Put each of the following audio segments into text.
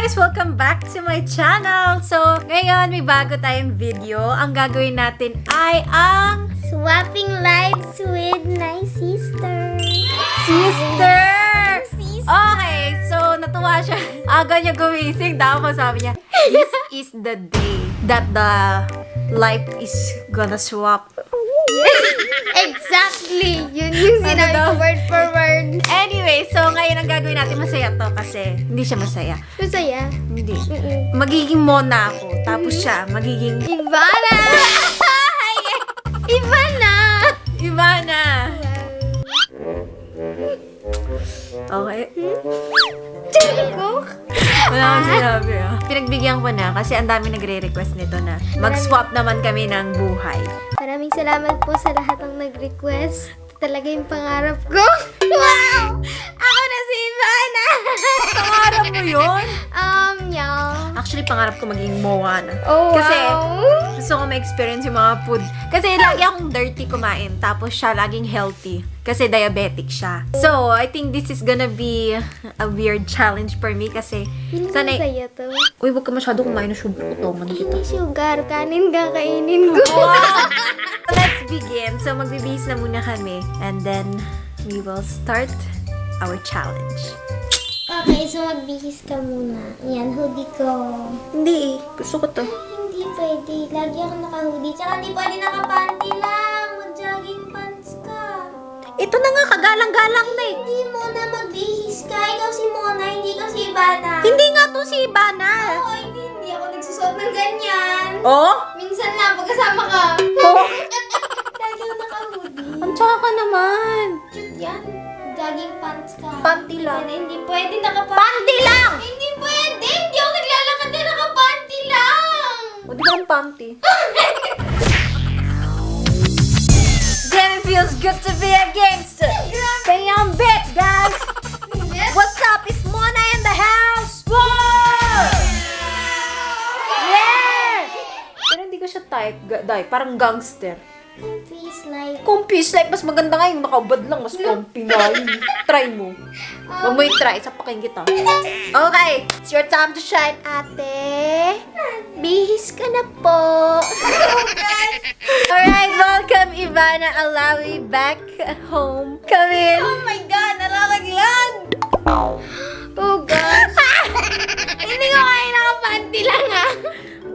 guys! Welcome back to my channel! So, ngayon may bago tayong video. Ang gagawin natin ay ang Swapping lives with my sister. sister! Sister. Okay, so natuwa siya. Aga niya gumising. Tapos sabi niya, this is the day that the life is gonna swap. Exactly! Yun yung sinabi daw? ko word for word. Anyway, so ngayon ang gagawin natin masaya to kasi hindi siya masaya. Masaya. Hindi. Magiging Mona ako. Tapos siya, magiging Ivana! Ivana! Ivana. Okay. Cook? Wala akong sinabi Pinagbigyan ko na kasi ang dami nagre-request nito na mag-swap naman kami ng buhay. Maraming salamat po sa lahat ng nag-request. Talaga yung pangarap ko. Wow! Ako na si Ivana! Pangarap mo yun? Yeah. Actually, pangarap ko maging Moana. Oh, Kasi wow. gusto ko ma-experience yung mga food. Kasi lagi akong dirty kumain. Tapos siya laging healthy. Kasi diabetic siya. So, I think this is gonna be a weird challenge for me kasi Hindi sanay... masaya to. Uy, huwag ka masyado kumain ng sugar ko to. Manikita. Hindi sugar. Kanin kakainin ko. Wow! Let's begin. So, magbibihis na muna kami. And then, we will start our challenge. Okay, so magbihis ka muna. Yan, hoodie ko. Hindi Gusto ko to. Hindi pwede. Lagi ako naka-hoodie. Tsaka hindi pwede naka-panty lang. Mag-jogging pants ka. Ito na nga, kagalang-galang na eh. Hindi Mona, magbihis ka. Ikaw si Mona, hindi ka si Ivana. Hindi nga to si Ivana. Oo, hindi ako nagsusuot ng ganyan. Oh? Minsan lang, pagkasama ka. Oh? Lagi ako naka-hoodie. Ang tsaka naman. Cute yan. Jogging pants ka. Panty lang. Hindi pwede naka-panty. Panty lang! Hindi pwede. Hindi ako naglalakad na naka-panty lang. O, di ba ang panty? Damn, it feels good to be a gangster. Stay on bit, guys. What's up? It's Mona in the house. Whoa! Yeah! Pero hindi ko siya type. Parang gangster. Please like. Comfy like, mas maganda nga yung nakaubad lang. Mas comfy na yun. Try mo. Huwag mo i-try. Sapakin kita. Okay. It's your time to shine, ate. Bihis ka na po. Alright, welcome, Ivana Alawi back at home. Come in. Oh my God, nalalaglag! Oh gosh. Hindi ko kaya nakapanty lang ah.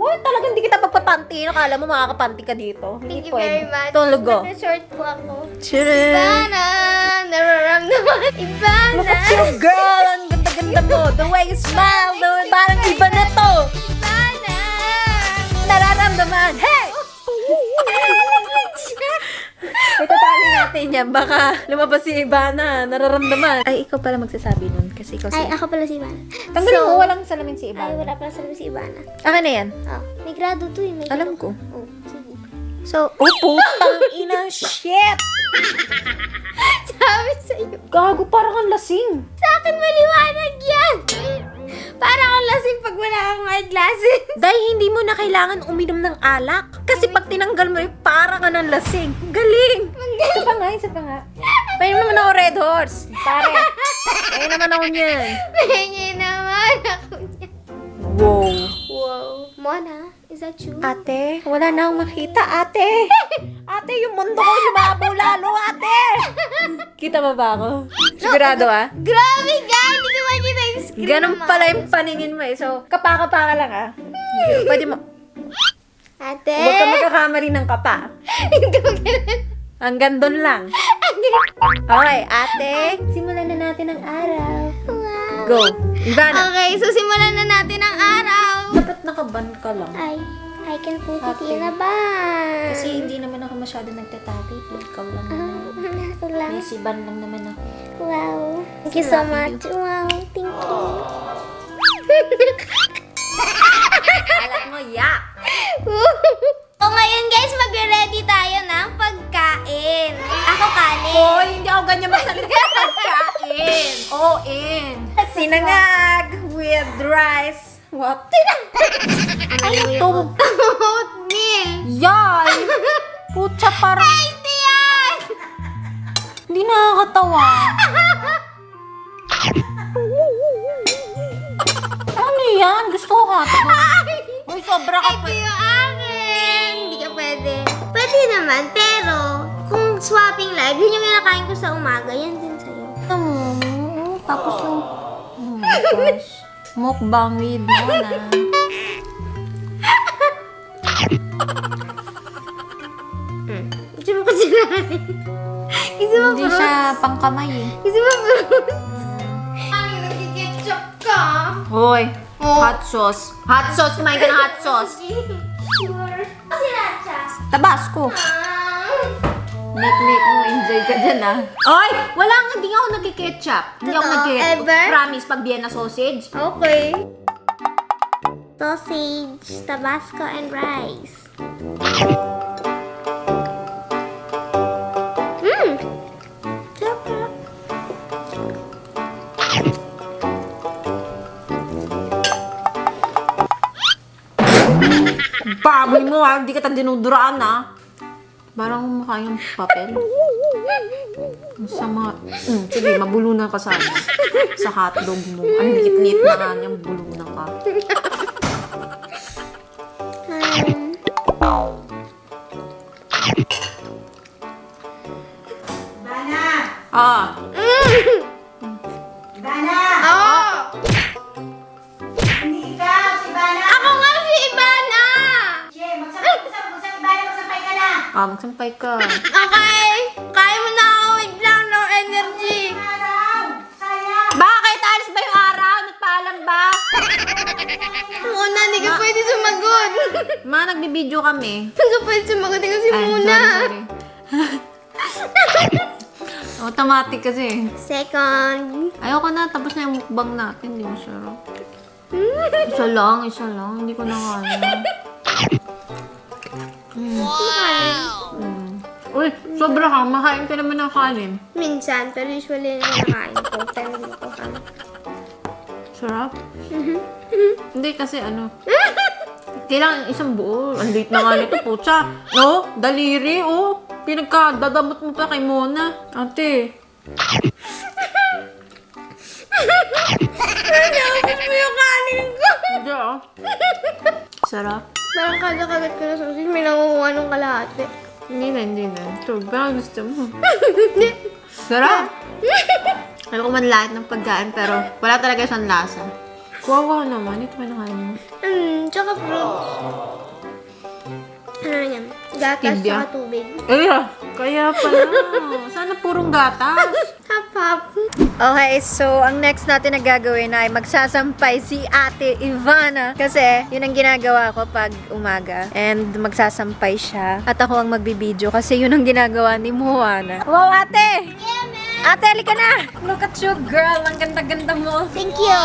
Uy, talagang hindi kita pagpapanty. Nakala mo makakapanty ka dito. Thank Hindi you very much. Talaga. Naka-short po ako. Chiree. Ivana! Nararamdaman. Ivana! Look at you, girl. Ang ganda-ganda mo. The way you smile. Parang iba na to. Ivana! Nararamdaman. Hey! Itatali natin yan. Baka lumabas si Ivana. Nararamdaman. Ay, ikaw pala magsasabi nun. Kasi ikaw Ay, si... ako pala si Ivana. Tanggalin mo. Walang salamin si Ay, Ivana. wala pala sa si Ivana. Akin na yan. Oh, may grado to eh. May Alam grado. ko. Oh, sige. So, putang ina. Shit! Sabi sa'yo. Gago, parang ang lasing. Sa akin maliwanag yan. Parang ang lasing pag wala akong eyeglasses. Dahil hindi mo na kailangan uminom ng alak. Kasi pag tinanggal mo yung parang ka ng lasing. Galing! Isa pa nga, isa pa nga. Painom naman ako Red Horse. Pare. Painom naman ako niyan. Pengi naman ako niya. Wow. Wow. Mona, is that you? Ate, wala na akong makita, ate. Ate, yung mundo ko lumabaw lalo, ate. Kita mo ba ako? Sigurado ah. Grabe ka! Hindi ko makita yung screen Ganun naman. pala yung paningin mo eh. So, kapa-kapa ka lang ah. Pwede mo. Ate! Huwag ka magkakamali ng kapa. Hindi ko ganun. Hanggang doon lang. Okay, ate. Simulan na natin ang araw. Wow. Go. Ivana. Okay, so simulan na natin ang araw. Dapat nakaban ka lang. I can put it Ate. in a bag. Kasi hindi naman ako masyado nagtatali. Ikaw lang naman. Ako lang. May siban lang naman ako. Wow. Thank you so much. Wow. Thank you. Alat mo, yak! O ngayon guys, magre-ready tayo ng pagkain. Ako kanin. Hoy, hindi ako ganyan magsalita sa pagkain. Oo, in. Sinangag with rice. What? Ano to? Oatmeal. Yay! Putya, parang Hindi yan! hindi nakakatawa. Ano yan? Gusto ko hotdog. Uy, sobra ka Ito pa. yung akin. Hindi ka pwede. Pwede naman, pero kung swapping live, yun yung kinakain ko sa umaga, yan din sa'yo. Tapos yung... Oh my gosh. Mukbang with Mona. Gusto mo kasi namin. Gusto mo Hindi fruits? siya pangkamay eh. Gusto mo fruits? Ano, nag-ketchup ka? Hoy, Oh. hot sauce. Hot sauce, kumain ka ng hot sauce. Sure. Kasi Racha. Tabasco. Make mo, enjoy ka dyan ah. Oy, hindi ako nag-ketchup. Hindi ako Totoo? nag-ketchup. Ever? Promise, pag Vienna sausage. Okay. Sausage, Tabasco, and rice. Sarap. Baboy mo ah, hindi ka ta dinuduraan ah. Parang mukha yung papel. Sa mga... sige, mabulunan ka sana. Sa hotdog mo. Ang liit-liit na nga niyang bulunan ka. Ivana! Ah, Ivana! Oh! Hindi ikaw, si Ivana! Ako nga si Ivana! Che, magsampay ka na! magsampay ka. Okay. Kaya mo na ako. Wait lang, no energy. Araw! Sayang! Bakit? Alis ba yung araw? Nagpaalam ba? Muna, hindi ka pwede sumagot. Ma, nagbibideo kami. Hindi ka pwede sumagot. Hindi kasi Ay, muna. sorry. Automatic kasi. Second. Ayoko na, tapos na yung mukbang natin. Hindi masarap. Isa lang. Hindi ko na kaya. Uy, sobra ka. Makain ka naman ng kanin. Minsan, pero usually nakakain ko. Pero hindi ko kami. Sarap. Hindi kasi ano. Kailangan isang buo. Ang late na nga nito, putsa. No? Daliri, oh. Pinagkadadamot mo pa kay Mona. Ate. Nakapit mo yung kanin ko. Hindi ah. Sarap. Parang kada-kagat ko na sausage, may nangunguha ng kalahati. Hindi na. Ito, baka gusto mo. Sarap. Alam ko man lahat ng pagkain, pero wala talaga siyang lasa. Wawa naman. Ito ba nakain mo? Tsaka fruits. Ano yan? Gatas Tibia. tsaka tubig. Kaya pala. Sana purong gatas. Hap-hap. Okay, so ang next natin na gagawin ay magsasampay si Ate Ivana. Kasi yun ang ginagawa ko pag umaga. And magsasampay siya. At ako ang magbibideo kasi yun ang ginagawa ni Moana. Wow, ate! Yeah, man! Ate, halika na! Look at you, girl. Ang ganda-ganda mo. Thank you.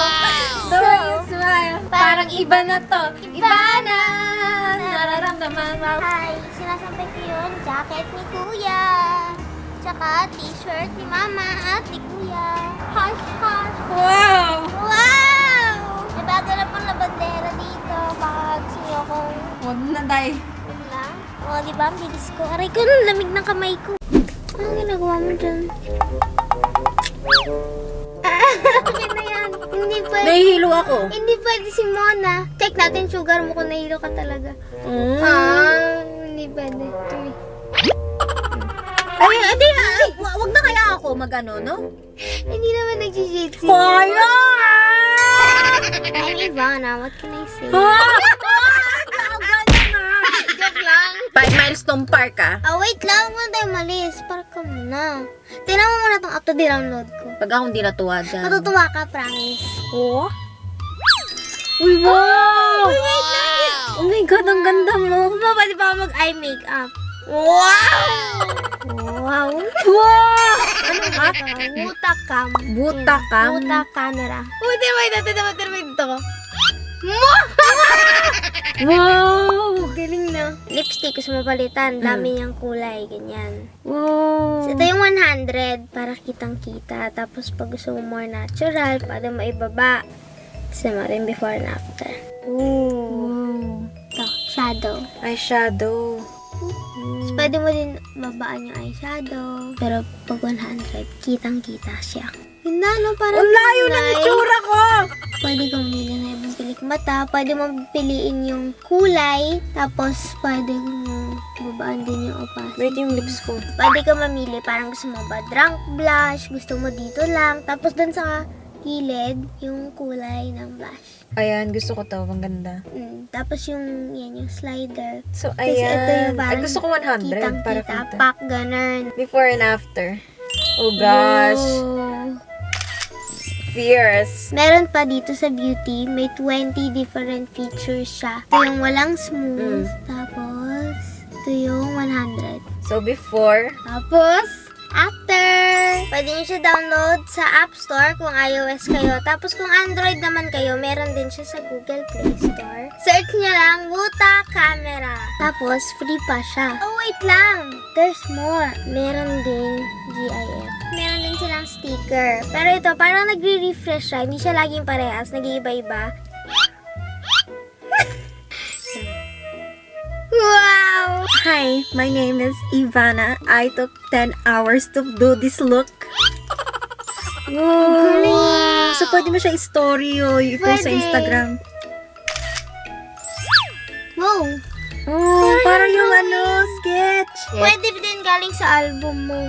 So, you smile. Parang iba na to. Ivana! Nararamdaman mo. Hi, sinasampay ko yun. Jacket ni Kuya. Tsaka t-shirt ni Mama at ni Kuya. Hush, hush. Wow! Wow! May bago na pang labandera dito. Baka gusto niyo akong Huwag na, day. yun lang. O, di ba? Ang bilis ko. Aray ko, ang lamig ng kamay ko. Ano ginagawa mo dyan? Akin na yan. Hindi pwede. Nahihilo ako. Hindi pwede si Mona. Check natin sugar mo kung nahilo ka talaga. Hindi pwede. Uy. Ay, edi, wag na kaya ako mag-ano, no? Hindi naman nag-shade si Kaya! I'm Ivana. What can I say? Joke lang. 5 milestone park ah. Wait lang. Huwag tayo malis. Park ka muna. Tingnan mo muna itong auto-download ko. Pag ako hindi natuwa dyan. Matutuwa ka, promise. Oh? Uy, wow! Uy, wait lang. Oh my God, ang ganda mo. Pwede pa mag-eye makeup. Wow! Wow! Wow! Ano nga? Butakam. Butakam? Buta camera. Uy, tinamay dito ko. Wow! Galing na. Lipstick, gusto mo palitan. Dami niyang kulay, ganyan. Wow! So, ito yung 100 para kitang-kita. Tapos, pag gusto mo more natural, para maibaba. Gusto mo rin before and after. Wow! Ito, shadow. Eyeshadow. Tapos, pwede mo din babaan yung eyeshadow. Pero, pag 100, kitang-kita siya. Ganda, no? Parang Ang layo ng kulay. itsura ko! Pwede kang bili na ibang pilik. mata, pwede mo piliin yung kulay, tapos pwede mo babaan din yung opacity. Wait, yung lips ko. Pwede ka mamili, parang gusto mo ba drunk blush, gusto mo dito lang, tapos dun sa gilid, yung kulay ng blush. Ayan, gusto ko to. Ang ganda. Tapos yung, yan, yung slider. So, Tapos ito ayan. yung Ay, parang gusto ko 100 para kitang-kita, kita. pack, ganun. Before and after. Oh, gosh. Oh. Fierce. Meron pa dito sa beauty, may 20 different features siya. Ito yung walang smooth, tapos ito yung 100. So, before, Tapos, after, pwede nyo siya download sa App Store kung iOS kayo. Tapos kung Android naman kayo, meron din siya sa Google Play Store. Search nyo lang, Wuta Camera. Tapos, free pa siya. Oh, wait lang! There's more. Meron din GIF. Meron din silang sticker. Pero ito, parang nagre-refresh siya. Hindi siya laging parehas. Nag-iiba-iba. Wow! Hi, my name is Ivana. I took 10 hours to do this look. Wow! So, pwede mo siya i-story o i-post sa Pwede. Instagram. Wow! Oh, parang yung sketch. Pwede din galing sa album mo.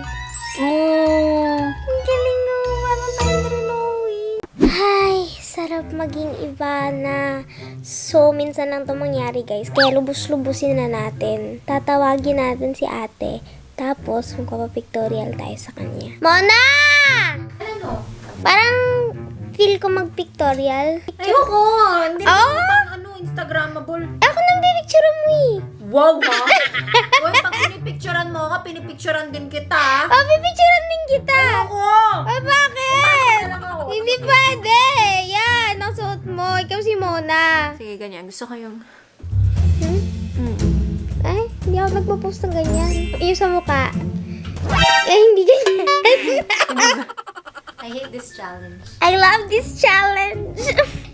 Oh. Ang galing mo, parang tayo drawing. Ay, sarap maging Ivana. So, minsan lang ito mangyari, guys. Kaya lubos-lubusin na natin. Tatawagin natin si ate. Tapos, magpapapictorial tayo sa kanya. Mona! Ano? Parang feel ko mag-pictorial. Ayoko. Hindi Oh! Instagrammable. Ako nang bibicture mo eh. Wow, ha? Uy, pag pinipicturean mo ka, pinipicturean din kita. Oh, bibicturean din kita. Ayoko. Ay, bakit? Talaga ako. Hindi pwede. Yan, ang suot mo. Ikaw si Mona. Sige, ganyan. Gusto ko yung... Ay, hindi ako nagpo-post ng ganyan. Yung sa mukha. Eh, hindi ganyan. I hate this challenge. I love this challenge.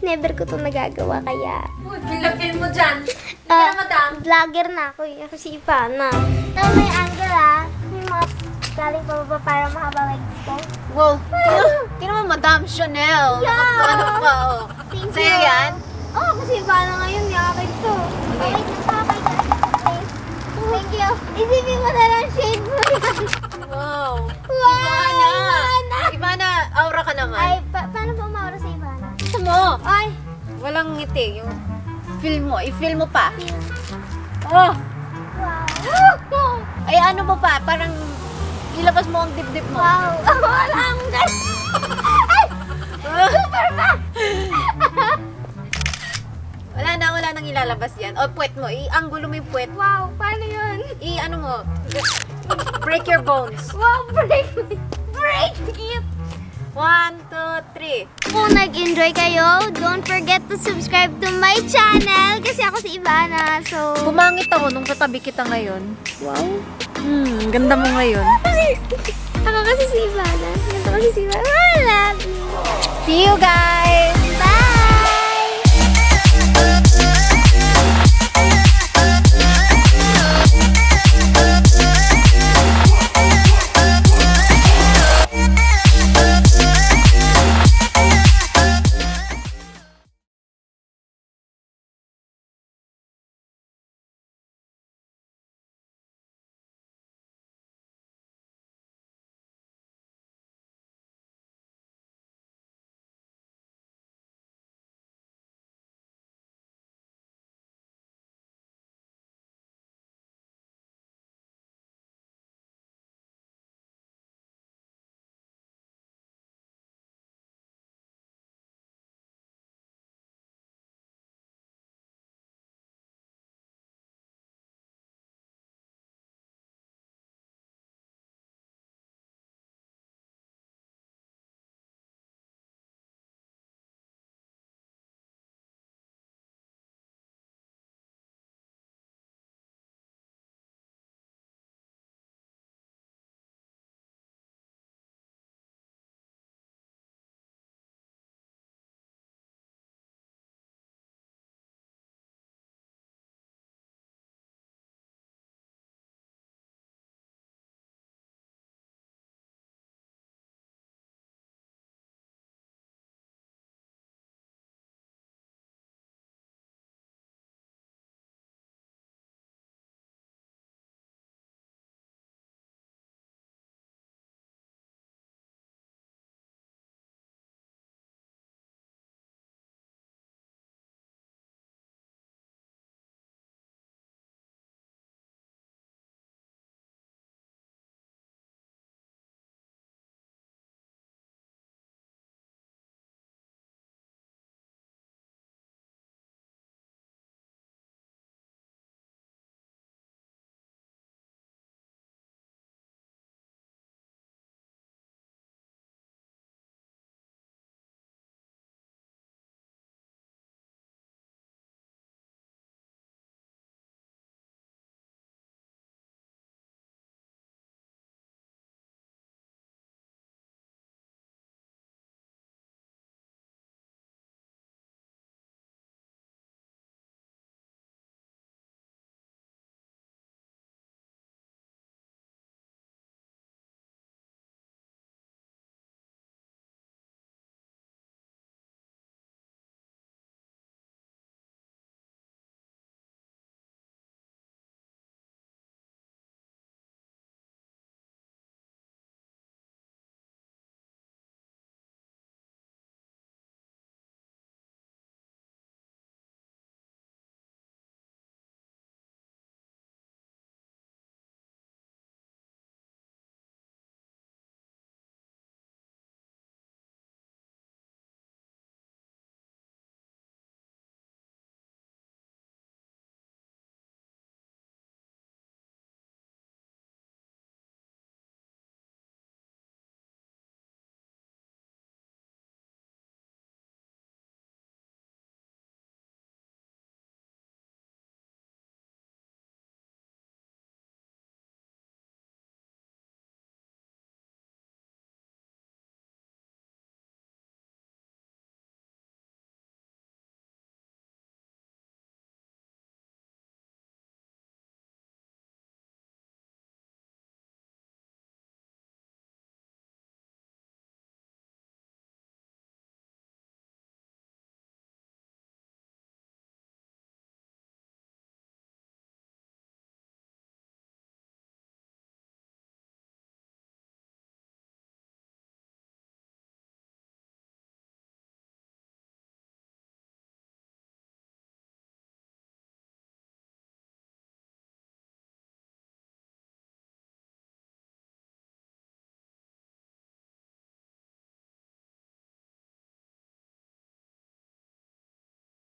Never ko to nagagawa kaya. Uy, feel mo dyan. Vlogger na ako. Ako si Ivana. Ito may angle May mga galing pa ba para mahaba legs ko? Wow. Tino mo, Madam Chanel. Yeah. Ano pa, oh. Thank Sa'yo you. yan? Oo, kasi Ivana ngayon. Yakay to. Okay, nakakay ka. Thank you. Isipin mo na lang shade mo yan. Wow. Wow, Ivana. Ivana, aura ka naman. Ay, paano pa umaura sa Ivana? Gusto mo? Ay, Walang ngiti. Yung feel mo. I-feel mo pa. Oh. wow. Ay, ano mo pa? Parang ilabas mo ang dibdib mo. Wow. Wala akong ganun. Ay, super pa. Wala nang ilalabas yan. O, puwet mo. I-anggulo mo yung puwet. Wow, paano yun? I-ano mo. Break your bones. Wow, break it. Break it. 1, 2, 3. Kung nag-enjoy kayo, don't forget to subscribe to my channel kasi ako si Ivana. So, Bumangit ako nung katabi kita ngayon. wow. Ganda mo ngayon. Ako kasi si Ivana. Ganito kasi si Ivana. I love you. See you guys!